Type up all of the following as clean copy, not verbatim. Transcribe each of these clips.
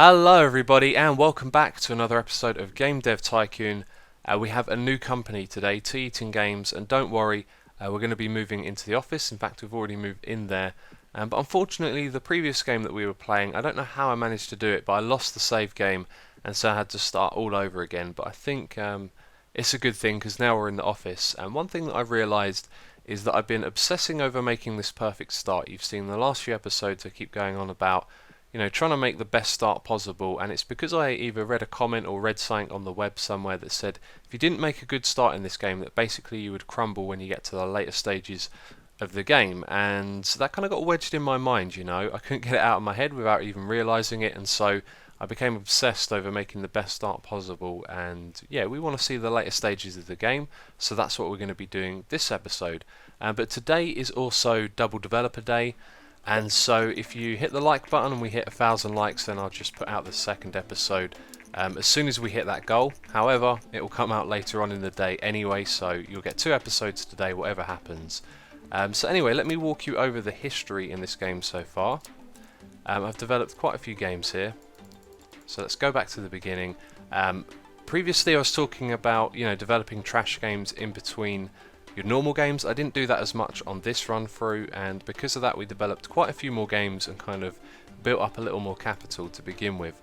Hello everybody and welcome back to another episode of Game Dev Tycoon. We have a new company today, T-Eating Games, and don't worry, we're going to be moving into the office. In fact, we've already moved in there. But unfortunately, the previous game that we were playing, I don't know how I managed to do it, but I lost the save game and so I had to start all over again. But I think it's a good thing because now we're in the office. And one thing that I've realised is that I've been obsessing over making this perfect start. You've seen the last few episodes I keep going on about trying to make the best start possible, and it's because I either read a comment or read something on the web somewhere that said if you didn't make a good start in this game that basically you would crumble when you get to the later stages of the game, and that kind of got wedged in my mind. I couldn't get it out of my head without even realising it, and so I became obsessed over making the best start possible. And yeah, we want to see the later stages of the game, so that's what we're going to be doing this episode. But today is also Double Developer Day. And so if you hit the like button and we hit 1,000 likes, then I'll just put out the second episode as soon as we hit that goal. However, it will come out later on in the day anyway, so you'll get 2 episodes today, whatever happens. So anyway, let me walk you over the history in this game so far. I've developed quite a few games here. So let's go back to the beginning. Previously I was talking about developing trash games in between your normal games. I didn't do that as much on this run through, and because of that we developed quite a few more games and kind of built up a little more capital to begin with.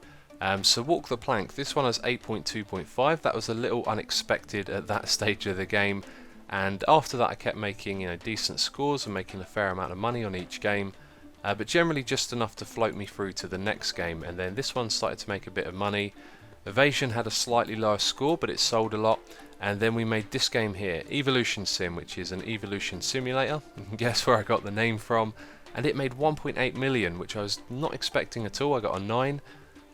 So walk the plank, this one has 8.2.5. that was a little unexpected at that stage of the game, and after that I kept making decent scores and making a fair amount of money on each game, but generally just enough to float me through to the next game. And then this one started to make a bit of money. Evasion had a slightly lower score, but it sold a lot. And then we made this game here, Evolution Sim, which is an evolution simulator. You can guess where I got the name from. And it made 1.8 million, which I was not expecting at all. I got a 9.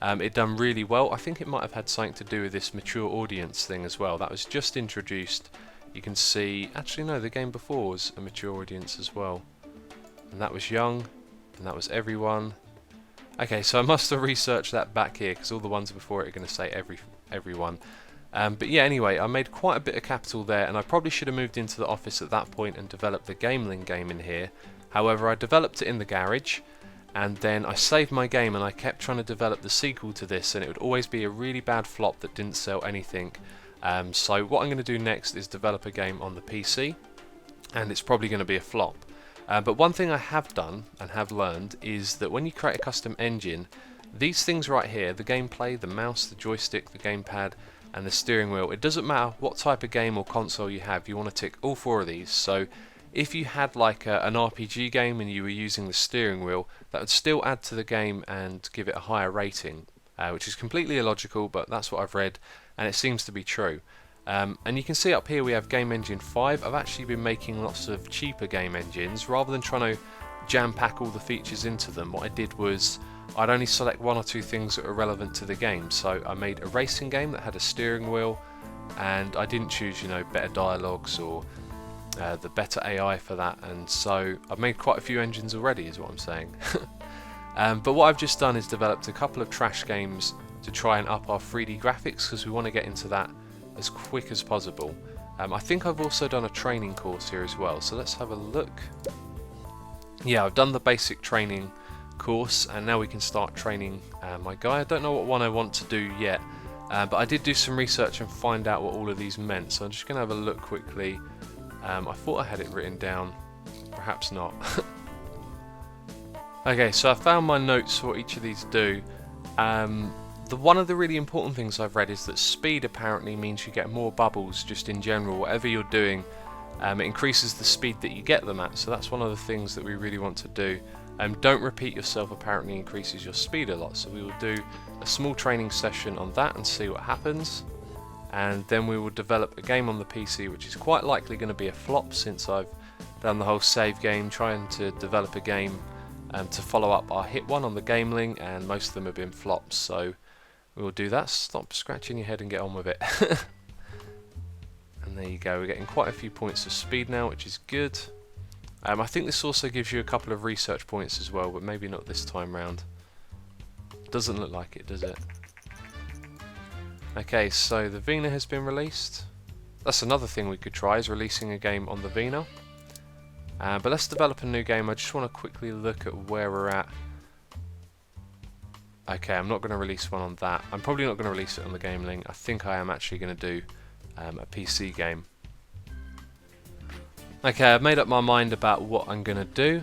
It done really well. I think it might have had something to do with this mature audience thing as well. That was just introduced. You can see, actually no, the game before was a mature audience as well. And that was young, and that was everyone. Okay, so I must have researched that back here, because all the ones before it are going to say everyone. But yeah, anyway, I made quite a bit of capital there, and I probably should have moved into the office at that point and developed the Gameling game in here. However, I developed it in the garage, and then I saved my game and I kept trying to develop the sequel to this, and it would always be a really bad flop that didn't sell anything. So what I'm going to do next is develop a game on the PC, and it's probably going to be a flop. But one thing I have done and have learned is that when you create a custom engine, these things right here, the gameplay, the mouse, the joystick, the gamepad, and the steering wheel, it doesn't matter what type of game or console you have, you want to tick all 4 of these. So if you had like an RPG game and you were using the steering wheel, that would still add to the game and give it a higher rating, which is completely illogical, but that's what I've read and it seems to be true. And you can see up here we have Game Engine 5. I've actually been making lots of cheaper game engines rather than trying to jam pack all the features into them. What I did was I'd only select 1 or 2 things that are relevant to the game. So I made a racing game that had a steering wheel, and I didn't choose better dialogues or the better AI for that, and so I've made quite a few engines already is what I'm saying. But what I've just done is developed a couple of trash games to try and up our 3D graphics, because we want to get into that as quick as possible. I think I've also done a training course here as well, so let's have a look. Yeah, I've done the basic training course, and now we can start training my guy. I don't know what one I want to do yet, but I did do some research and find out what all of these meant, so I'm just going to have a look quickly. I thought I had it written down, perhaps not. Okay, so I found my notes for what each of these do. One of the really important things I've read is that speed apparently means you get more bubbles just in general. Whatever you're doing, it increases the speed that you get them at, so that's one of the things that we really want to do. Don't repeat yourself apparently increases your speed a lot, so we will do a small training session on that and see what happens, and then we will develop a game on the PC, which is quite likely going to be a flop since I've done the whole save game trying to develop a game to follow up our hit one on the Gameling, and most of them have been flops, so we will do that. Stop scratching your head and get on with it. And there you go, we're getting quite a few points of speed now, which is good. I think this also gives you a couple of research points as well, but maybe not this time round. Doesn't look like it, does it? Okay, so the Vina has been released. That's another thing we could try, is releasing a game on the Vina. But let's develop a new game. I just want to quickly look at where we're at Okay, I'm not going to release one on that. I'm probably not going to release it on the Game Link. I think I am actually going to do a PC game. Okay, I've made up my mind about what I'm going to do,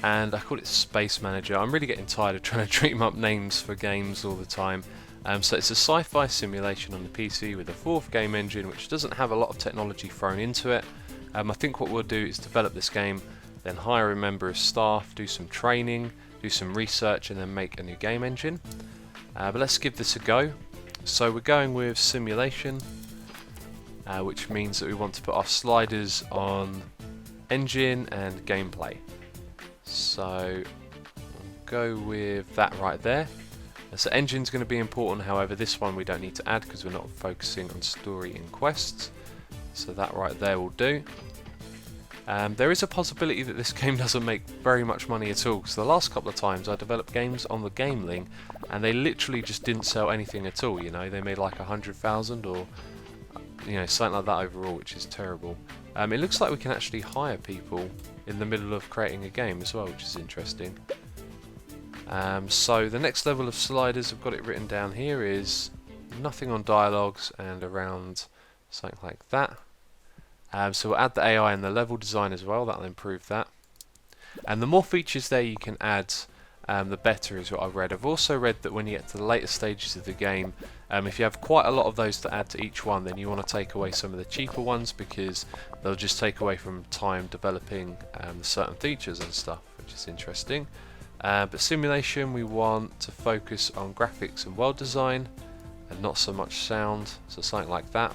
and I call it Space Manager. I'm really getting tired of trying to dream up names for games all the time. So it's a sci-fi simulation on the PC with a 4th game engine which doesn't have a lot of technology thrown into it. I think what we'll do is develop this game, then hire a member of staff, do some training, do some research, and then make a new game engine. But let's give this a go. So we're going with simulation, which means that we want to put our sliders on engine and gameplay. So we'll go with that right there. So engine's going to be important, however this one we don't need to add because we're not focusing on story and quests. So that right there will do. There is a possibility that this game doesn't make very much money at all, because the last couple of times I developed games on the Game Link and they literally just didn't sell anything at all. You know, they made like 100,000 or something like that overall, which is terrible. It looks like we can actually hire people in the middle of creating a game as well, which is interesting. So the next level of sliders, I've got it written down here, is nothing on dialogues and around something like that. So we'll add the AI and the level design as well, that'll improve that. And the more features there you can add, the better is what I've read. I've also read that when you get to the later stages of the game, if you have quite a lot of those to add to each one, then you want to take away some of the cheaper ones because they'll just take away from time developing certain features and stuff, which is interesting. But simulation, we want to focus on graphics and world design and not so much sound, so something like that.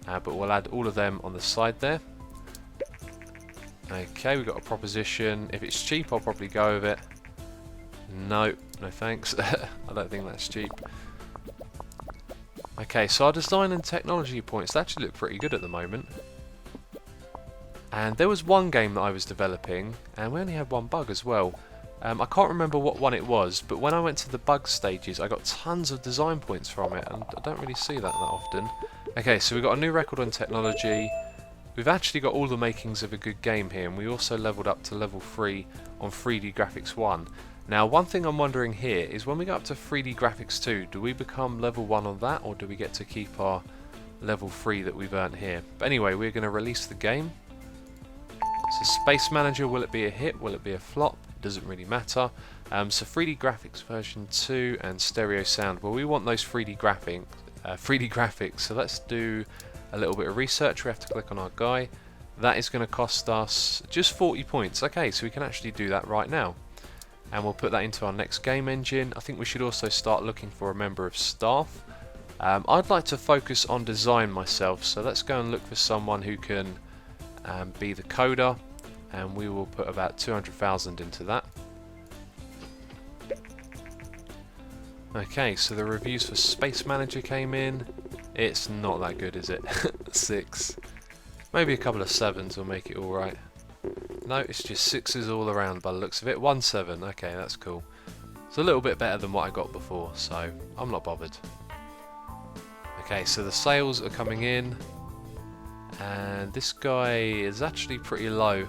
But we'll add all of them on the side there. Okay, we've got a proposition. If it's cheap, I'll probably go with it. No thanks. I don't think that's cheap. Okay, so our design and technology points actually look pretty good at the moment. And there was one game that I was developing, and we only had one bug as well. I can't remember what one it was, but when I went to the bug stages, I got tons of design points from it, and I don't really see that often. Okay, so we've got a new record on technology. We've actually got all the makings of a good game here, and we also leveled up to level 3 on 3D Graphics 1. Now, one thing I'm wondering here is when we go up to 3D Graphics 2, do we become level 1 on that, or do we get to keep our level 3 that we've earned here? But anyway, we're going to release the game. So Space Manager, will it be a hit? Will it be a flop? It doesn't really matter. So 3D Graphics version 2 and stereo sound. Well, we want those 3D graphics. So let's do a little bit of research. We have to click on our guy. That is going to cost us just 40 points. Okay, so we can actually do that right now. And we'll put that into our next game engine. I think we should also start looking for a member of staff. I'd like to focus on design myself, so let's go and look for someone who can be the coder, and we will put about 200,000 into that. Okay, so the reviews for Space Manager came in. It's not that good, is it? 6. Maybe a couple of 7s will make it alright. No, it's just 6s all around by the looks of it. 1-7, okay, that's cool. It's a little bit better than what I got before, so I'm not bothered. Okay, so the sales are coming in, and this guy is actually pretty low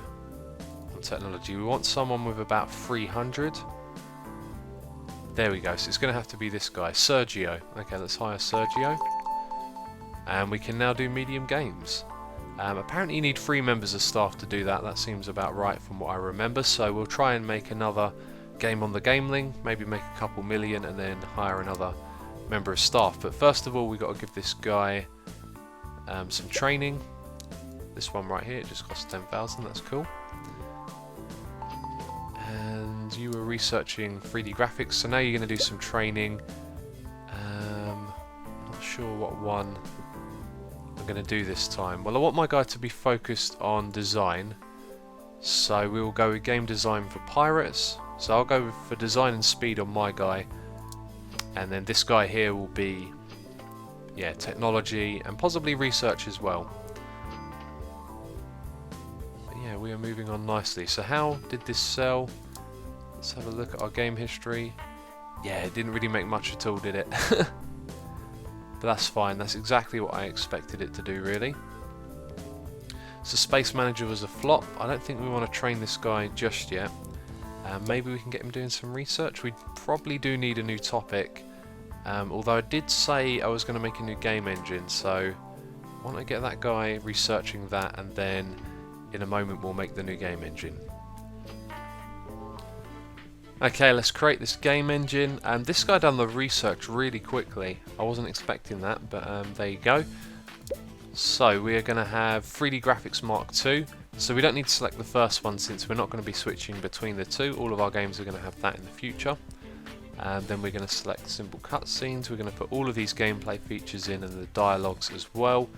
on technology. We want someone with about 300. There we go, so it's going to have to be this guy, Sergio. Okay, let's hire Sergio. And we can now do medium games. Apparently you need 3 members of staff to do that. That seems about right from what I remember. So we'll try and make another game on the Game Link, maybe make a couple million and then hire another member of staff. But first of all, we've got to give this guy some training. This one right here, it just costs 10,000, that's cool. And you were researching 3D graphics, so now you're going to do some training. Not sure what one I'm going to do this time. Well, I want my guy to be focused on design, so we will go with game design for pirates. So I'll go for design and speed on my guy, and then this guy here will be technology and possibly research as well. But yeah, we are moving on nicely. So how did this sell? Let's have a look at our game history. Yeah, it didn't really make much at all, did it? But that's fine, that's exactly what I expected it to do, really. So Space Manager was a flop. I don't think we want to train this guy just yet. Maybe we can get him doing some research. We probably do need a new topic, although I did say I was going to make a new game engine, so why don't I get that guy researching that, and then in a moment we'll make the new game engine. Okay, let's create this game engine, and this guy done the research really quickly. I wasn't expecting that, but there you go. So we are going to have 3D Graphics Mark II, so we don't need to select the first one since we're not going to be switching between the two. All of our games are going to have that in the future. And then we're going to select simple cutscenes. We're going to put all of these gameplay features in and the dialogues as well.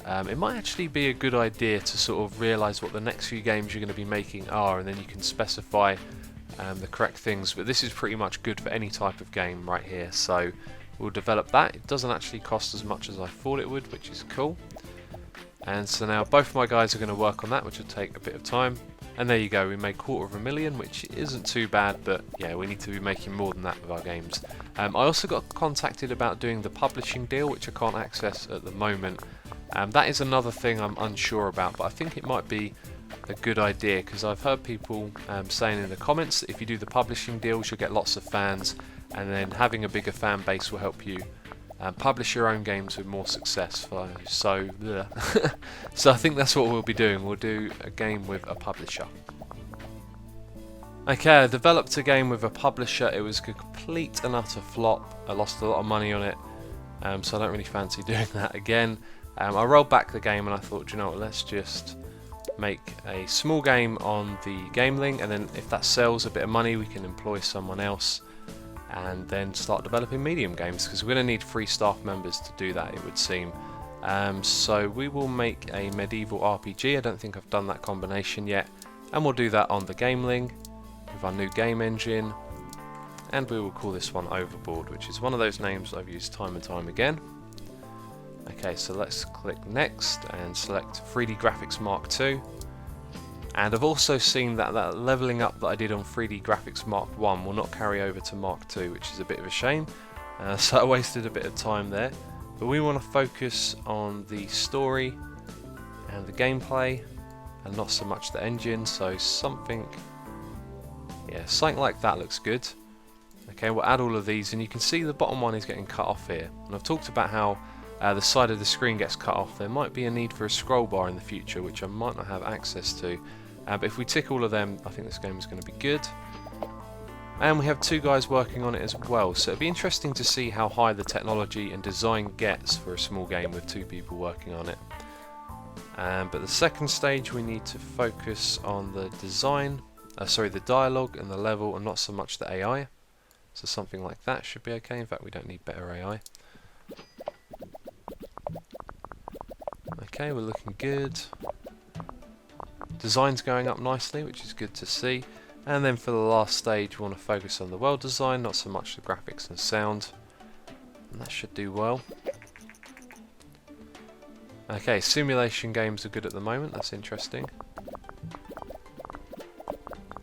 It might actually be a good idea to sort of realise what the next few games you're going to be making are, and then you can specify the correct things, but this is pretty much good for any type of game right here, so we'll develop that. It doesn't actually cost as much as I thought it would, which is cool. And so now both my guys are going to work on that, which will take a bit of time, and there you go, we made $250,000, which isn't too bad, but yeah, we need to be making more than that with our games. I also got contacted about doing the publishing deal, which I can't access at the moment. That is another thing I'm unsure about, but I think it might be a good idea, because I've heard people saying in the comments that if you do the publishing deals you'll get lots of fans, and then having a bigger fan base will help you publish your own games with more success. So I think that's what we'll be doing. We'll do a game with a publisher. Okay, I developed a game with a publisher. It was a complete and utter flop. I lost a lot of money on it, so I don't really fancy doing that again. I rolled back the game and I thought, you know what, let's just make a small game on the Gameling, and then if that sells a bit of money we can employ someone else and then start developing medium games, because we're going to need 3 staff members to do that, it would seem. So we will make a medieval RPG. I don't think I've done that combination yet, and we'll do that on the Gameling with our new game engine, and we will call this one Overboard, which is one of those names I've used time and time again. Okay, so let's click next and select 3D Graphics Mark II. And I've also seen that that leveling up that I did on 3D Graphics Mark I will not carry over to Mark II, which is a bit of a shame. So I wasted a bit of time there. But we want to focus on the story and the gameplay and not so much the engine, so something like that looks good. Okay, we'll add all of these, and you can see the bottom one is getting cut off here. And I've talked about how the side of the screen gets cut off. There might be a need for a scroll bar in the future, which I might not have access to. But if we tick all of them, I think this game is going to be good. And we have 2 guys working on it as well, so it'd be interesting to see how high the technology and design gets for a small game with 2 people working on it. But the second stage we need to focus on the design, the dialogue and the level, and not so much the AI. So something like that should be okay. In fact, we don't need better AI. Okay, we're looking good. Design's going up nicely, which is good to see. And then for the last stage we want to focus on the world design, not so much the graphics and sound. And that should do well. Okay, simulation games are good at the moment, that's interesting.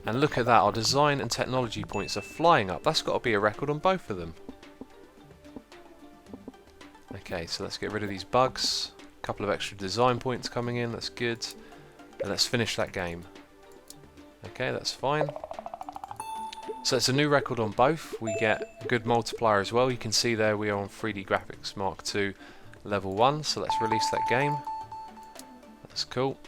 And look at that, our design and technology points are flying up. That's got to be a record on both of them. Okay, so let's get rid of these bugs. A couple of extra design points coming in, that's good. And let's finish that game. Okay, that's fine. So it's a new record on both. We get a good multiplier as well. You can see there we are on 3D Graphics Mark II level 1. So let's release that game. That's cool.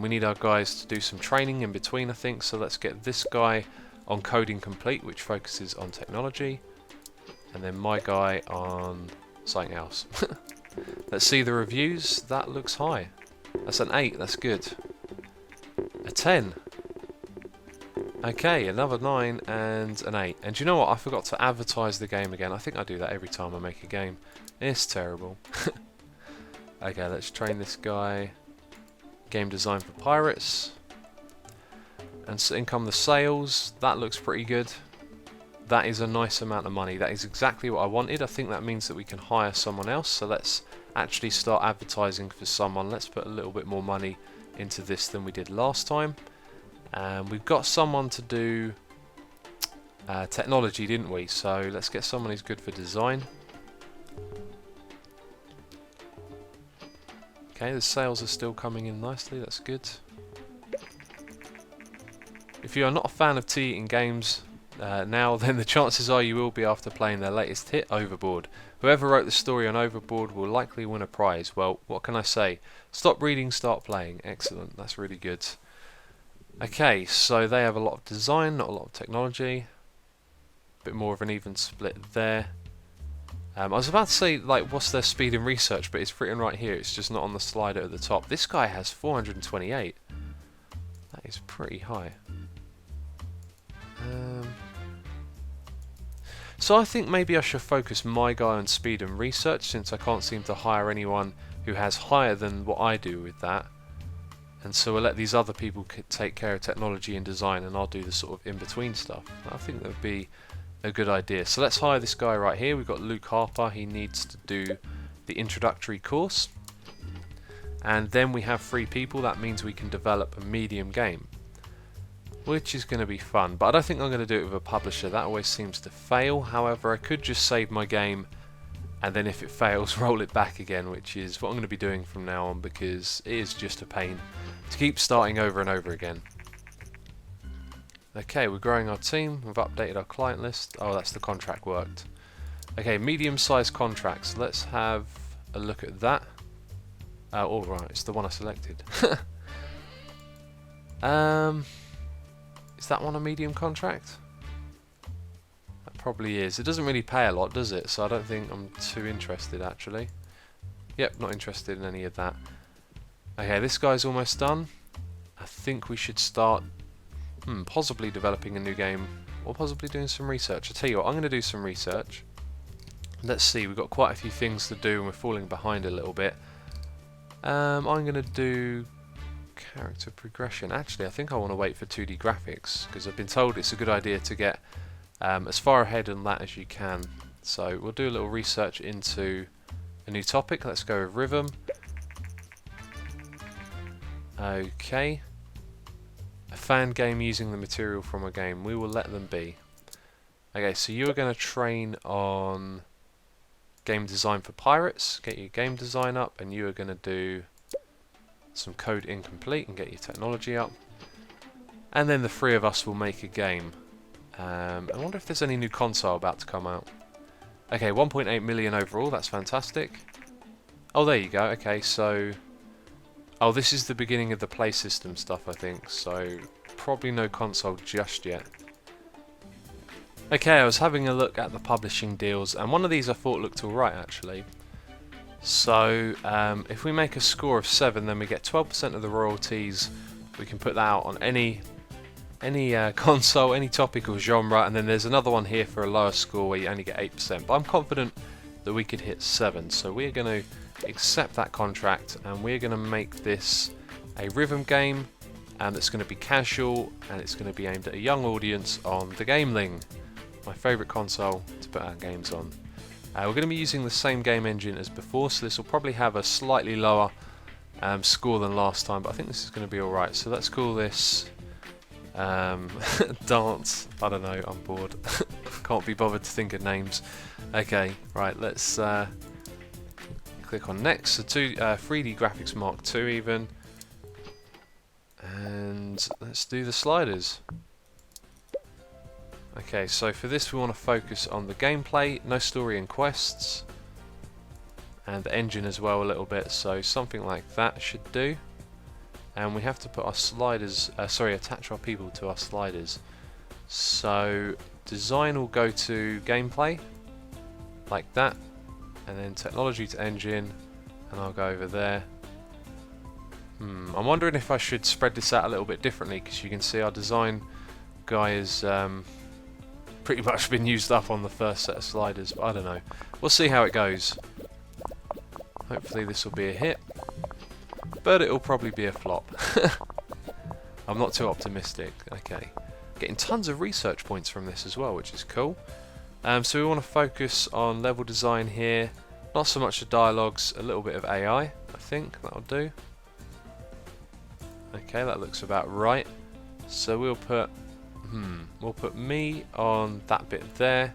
We need our guys to do some training in between, I think. So let's get this guy on Coding Complete, which focuses on technology. And then my guy on something else. Let's see the reviews. That looks high. That's an 8, that's good. A 10. Okay, another 9 and an 8. And do you know what? I forgot to advertise the game again. I think I do that every time I make a game. It's terrible. Okay, let's train this guy. Game design for pirates. And so in come the sales. That looks pretty good. That is a nice amount of money. That is exactly what I wanted. I think that means that we can hire someone else. So let's actually start advertising for someone. Let's put a little bit more money into this than we did last time. And we've got someone to do technology, didn't we? So let's get someone who's good for design. Okay, the sales are still coming in nicely. That's good. If you are not a fan of tea-eating games now, then the chances are you will be after playing their latest hit, Overboard. Whoever wrote the story on Overboard will likely win a prize. Well, what can I say? Stop reading, start playing. Excellent, that's really good. Okay, so they have a lot of design, not a lot of technology. A bit more of an even split there. I was about to say, like, what's their speed in research, but it's written right here. It's just not on the slider at the top. This guy has 428. That is pretty high. So I think maybe I should focus my guy on speed and research, since I can't seem to hire anyone who has higher than what I do with that. And so we'll let these other people take care of technology and design, and I'll do the sort of in-between stuff. I think that would be a good idea. So let's hire this guy right here. We've got Luke Harper. He needs to do the introductory course. And then we have 3 people. That means we can develop a medium game, which is going to be fun. But I don't think I'm going to do it with a publisher. That always seems to fail. However, I could just save my game, and then if it fails, roll it back again, which is what I'm going to be doing from now on, because it is just a pain to keep starting over and over again. Okay, we're growing our team. We've updated our client list. Oh, that's the contract worked. Okay, medium-sized contracts. Let's have a look at that. Oh, right, it's the one I selected. Is that one a medium contract? That probably is. It doesn't really pay a lot, does it? So I don't think I'm too interested, actually. Yep, not interested in any of that. Okay, this guy's almost done. I think we should start possibly developing a new game, or possibly doing some research. I'll tell you what, I'm going to do some research. Let's see, we've got quite a few things to do and we're falling behind a little bit. I'm going to do character progression. Actually, I think I want to wait for 2D graphics, because I've been told it's a good idea to get as far ahead on that as you can. So we'll do a little research into a new topic. Let's go with rhythm. Okay. A fan game using the material from a game. We will let them be. Okay, so you are going to train on game design for pirates. Get your game design up, and you are going to do some code incomplete and get your technology up. And then the 3 of us will make a game. I wonder if there's any new console about to come out. Okay, 1.8 million overall. That's fantastic. Oh, there you go. Okay, so... Oh, this is the beginning of the play system stuff, I think, so probably no console just yet. Okay, I was having a look at the publishing deals, and one of these I thought looked alright, actually. So, if we make a score of 7, then we get 12% of the royalties. We can put that out on any console, any topic or genre, and then there's another one here for a lower score where you only get 8%. But I'm confident that we could hit 7, so we're going to accept that contract, and we're going to make this a rhythm game, and it's going to be casual, and it's going to be aimed at a young audience on the Gameling, my favourite console to put our games on. We're going to be using the same game engine as before, so this will probably have a slightly lower score than last time, but I think this is going to be alright. So let's call this Dance. I don't know, I'm bored. Can't be bothered to think of names. Okay, right, let's click on next. So 3D graphics Mark 2 even. And let's do the sliders. Okay, so for this we want to focus on the gameplay, no story and quests, and the engine as well a little bit, so something like that should do. And we have to put our sliders, attach our people to our sliders. So design will go to gameplay, like that, and then technology to engine, and I'll go over there. I'm wondering if I should spread this out a little bit differently, because you can see our design guy is pretty much been used up on the first set of sliders, but I don't know. We'll see how it goes. Hopefully this will be a hit, but it'll probably be a flop. I'm not too optimistic. Okay, getting tons of research points from this as well, which is cool. So we want to focus on level design here, not so much the dialogues, a little bit of AI, I think that'll do. Okay, that looks about right. So we'll put me on that bit there,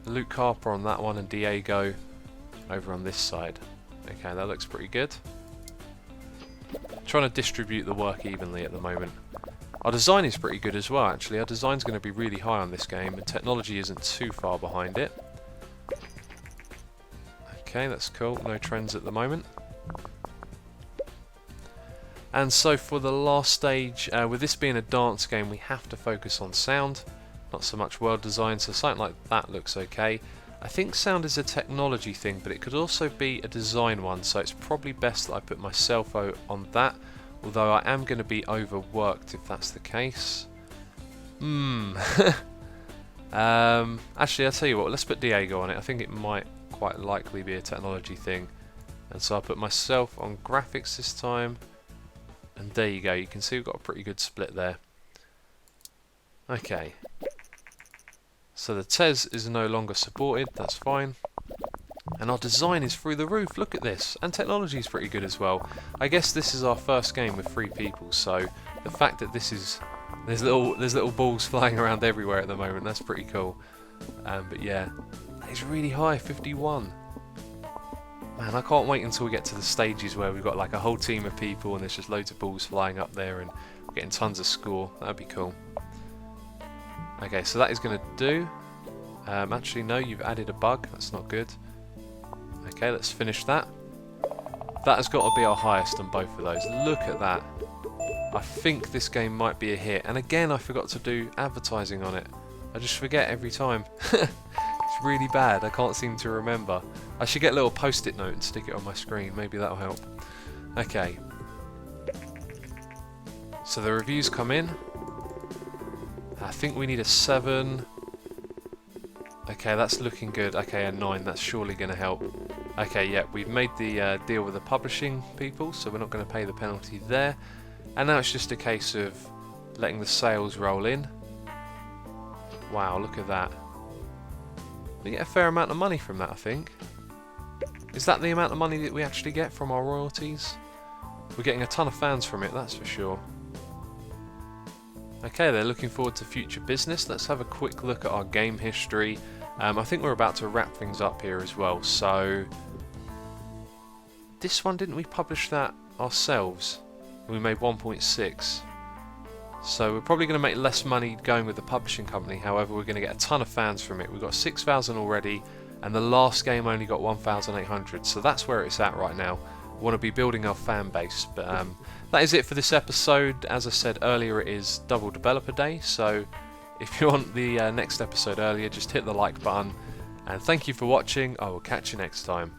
Luke Harper on that one, and Diego over on this side. Okay, that looks pretty good. Trying to distribute the work evenly at the moment. Our design is pretty good as well, actually. Our design's going to be really high on this game, and technology isn't too far behind it. Okay, that's cool. No trends at the moment. And so for the last stage, with this being a dance game, we have to focus on sound, not so much world design, so something like that looks okay. I think sound is a technology thing, but it could also be a design one, so it's probably best that I put myself on that, although I am going to be overworked if that's the case. Actually, I'll tell you what, let's put Diego on it. I think it might quite likely be a technology thing. And so I'll put myself on graphics this time. And there you go, you can see we've got a pretty good split there. Okay. So the TES is no longer supported, that's fine. And our design is through the roof, look at this. And technology is pretty good as well. I guess this is our first game with 3 people, so the fact that this is... There's little balls flying around everywhere at the moment, that's pretty cool. But yeah, it's really high, 51. Man, I can't wait until we get to the stages where we've got like a whole team of people and there's just loads of balls flying up there and we're getting tons of score. That'd be cool. Okay, so that is going to do. Actually, no, you've added a bug. That's not good. Okay, let's finish that. That has got to be our highest on both of those. Look at that. I think this game might be a hit. And again, I forgot to do advertising on it. I just forget every time. It's really bad. I can't seem to remember. I should get a little post-it note and stick it on my screen. Maybe that'll help. Okay. So the reviews come in. I think we need a 7. Okay, that's looking good. Okay, a 9. That's surely going to help. Okay, yeah, we've made the deal with the publishing people, so we're not going to pay the penalty there. And now it's just a case of letting the sales roll in. Wow, look at that. We get a fair amount of money from that, I think. Is that the amount of money that we actually get from our royalties? We're getting a ton of fans from it, that's for sure. Okay, they're looking forward to future business. Let's have a quick look at our game history. I think we're about to wrap things up here as well. So, this one, didn't we publish that ourselves? We made 1.6. So we're probably going to make less money going with the publishing company. However, we're going to get a ton of fans from it. We've got 6,000 already, and the last game only got 1,800. So that's where it's at right now. We want to be building our fan base. But that is it for this episode. As I said earlier, it is Double Developer Day. So if you want the next episode earlier, just hit the like button. And thank you for watching. I will catch you next time.